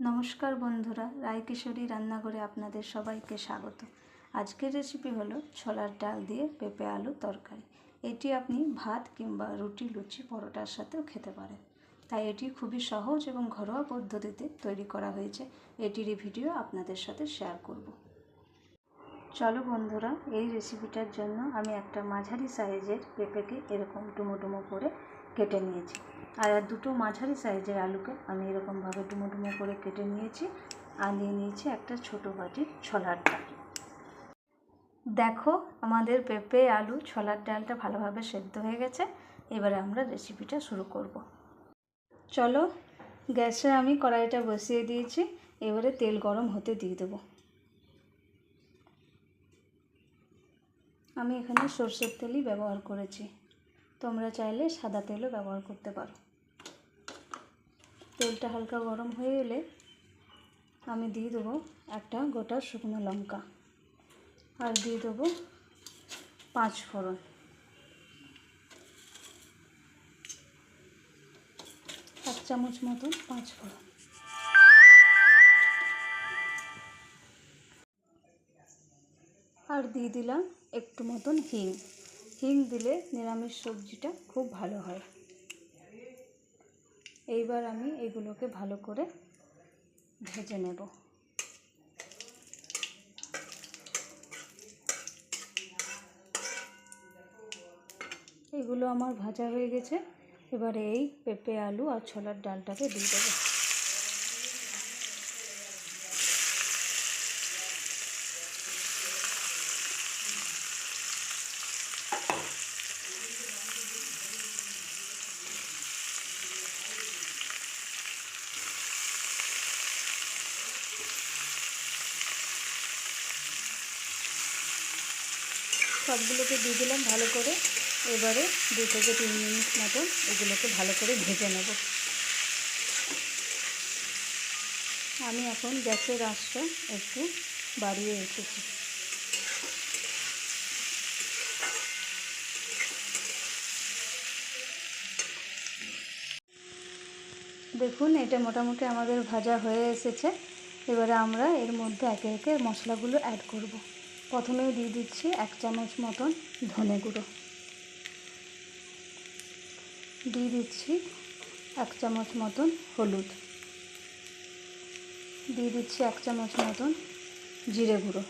নমস্কার বন্ধুরা, রায়কিশোরী রান্নাঘরে আপনাদের সবাইকে স্বাগত। আজকের রেসিপি হলো ছোলার ডাল দিয়ে পেঁপে আলু তরকারি। এটি আপনি ভাত কিংবা রুটি, লুচি, পরোটার সাথেও খেতে পারেন। তাই এটি খুবই সহজ এবং ঘরোয়া পদ্ধতিতে তৈরি করা হয়েছে। এটিরই ভিডিও আপনাদের সাথে শেয়ার করব। চলো বন্ধুরা, এই রেসিপিটার জন্য আমি একটা মাঝারি সাইজের পেঁপেকে এরকম ডুমো ডুমো করে কেটে নিয়েছি। আর দুটো মাঝারি সাইজের আলুকে আমি এরকমভাবে ডুমো ডুমো করে কেটে নিয়েছি। আর নিয়ে নিয়েছি একটা ছোটো বাটির ছোলার ডাল। দেখো, আমাদের পেঁপে আলু ছোলার ডালটা ভালোভাবে সেদ্ধ হয়ে গেছে। এবারে আমরা রেসিপিটা শুরু করব। চলো, গ্যাসে আমি কড়াইটা বসিয়ে দিয়েছি। এবারে তেল গরম হতে দিয়ে দেবো। আমি এখানে সরষের তেলই ব্যবহার করেছি, তোমরা চাইলে সাদা তেলও ব্যবহার করতে পারো। তেলটা হালকা গরম হয়ে এলে আমি দিয়ে দেবো একটা গোটা শুকনো লঙ্কা, আর দিয়ে দেবো 5 ফোড়ন। এক চামচ মতন 5 ফোড়ন। আর দিয়ে দিলাম একটু মতন হিং। হিং দিলে নিরামিষ সবজিটা খুব ভালো হয়। এইবার আমি এগুলোকে ভালো করে ভেজে নেব। এগুলো আমার ভাজা হয়ে গেছে। এবারে এই পেঁপে আলু আর ছোলার ডালটাকে দিয়ে দেবো। সবগুলোকে দিয়ে দিলাম ভালো করে। এবারে 2 থেকে 3 মিনিট মতন এগুলোকে ভালো করে ভেজে নেব। আমি এখন গ্যাসের আঁচটা একটু বাড়িয়ে রেখেছি। দেখুন, এটা মোটামুটি আমাদের ভাজা হয়ে এসেছে। এবারে আমরা এর মধ্যে একে একে মশলাগুলো অ্যাড করব। প্রথমেই দিয়ে দিচ্ছি 1 চামচ মতন ধনে গুঁড়ো, দিয়ে দিচ্ছি 1 চামচ মতন হলুদ, দিয়ে দিচ্ছি 1 চামচ মতন জিরে গুঁড়ো,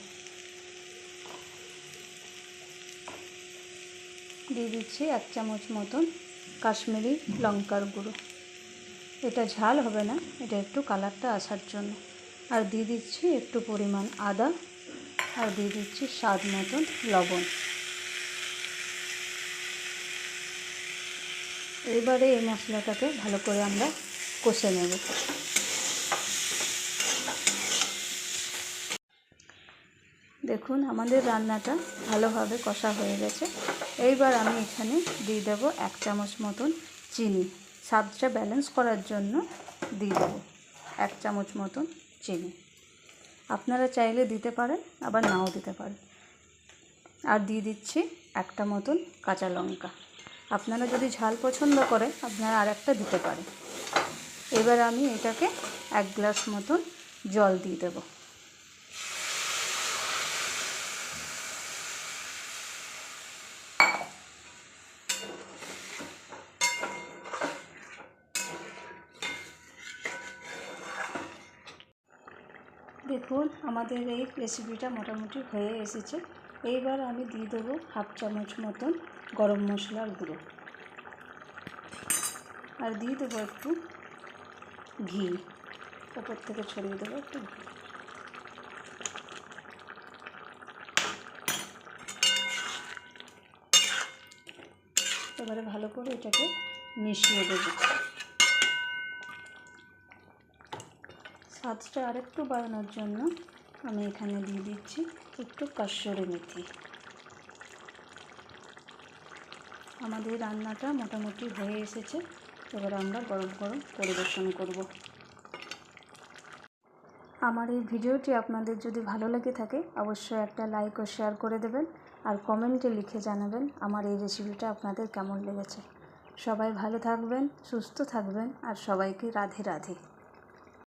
দিয়ে দিচ্ছি 1 চামচ মতন কাশ্মীরি লঙ্কার গুঁড়ো। এটা ঝাল হবে না, এটা একটু কালারটা আসার জন্য। আর দিয়ে দিচ্ছি একটু পরিমাণ আদা, আর দিয়ে দিচ্ছি স্বাদ মতন লবণ। এবারে এই মশলাটাকে ভালো করে আমরা কষে নেব। দেখুন, আমাদের রান্নাটা ভালোভাবে কষা হয়ে গেছে। এইবার আমি এখানে দিয়ে দেবো 1 চামচ মতন চিনি। স্বাদটা ব্যালেন্স করার জন্য দিয়ে দেবো 1 চামচ মতন চিনি। আপনারা চাইলে দিতে পারেন, আবার নাও দিতে পারেন। আর দিয়ে দিচ্ছি একটা মতন কাঁচা লঙ্কা। আপনারা যদি ঝাল পছন্দ করেন আপনারা আর একটা দিতে পারেন। এবার আমি এটাকে 1 গ্লাস মতন জল দিয়ে দেবো। দেখুন, আমাদের এই রেসিপিটা মোটামুটি হয়ে এসেছে। এইবার আমি দিয়ে দেবো 1/2 চামচ মতন গরম মশলার গুঁড়ো, আর দিয়ে দেবো একটু ঘি। ওপর থেকে ছড়িয়ে দেবো একটু ঘি। এবারে ভালো করে এটাকে মিশিয়ে দেবো। স্বাদটা আরেকটু বাড়ানোর জন্য আমি এখানে দিয়ে দিচ্ছি একটু কসুরি মেথি। আমাদের রান্নাটা মোটামুটি হয়ে এসেছে। এবার আমরা গরম গরম পরিবেশন করব। আমার এই ভিডিওটি আপনাদের যদি ভালো লেগে থাকে অবশ্যই একটা লাইক ও শেয়ার করে দেবেন, আর কমেন্টে লিখে জানাবেন আমার এই রেসিপিটা আপনাদের কেমন লেগেছে। সবাই ভালো থাকবেন, সুস্থ থাকবেন, আর সবাইকে রাধে রাধে।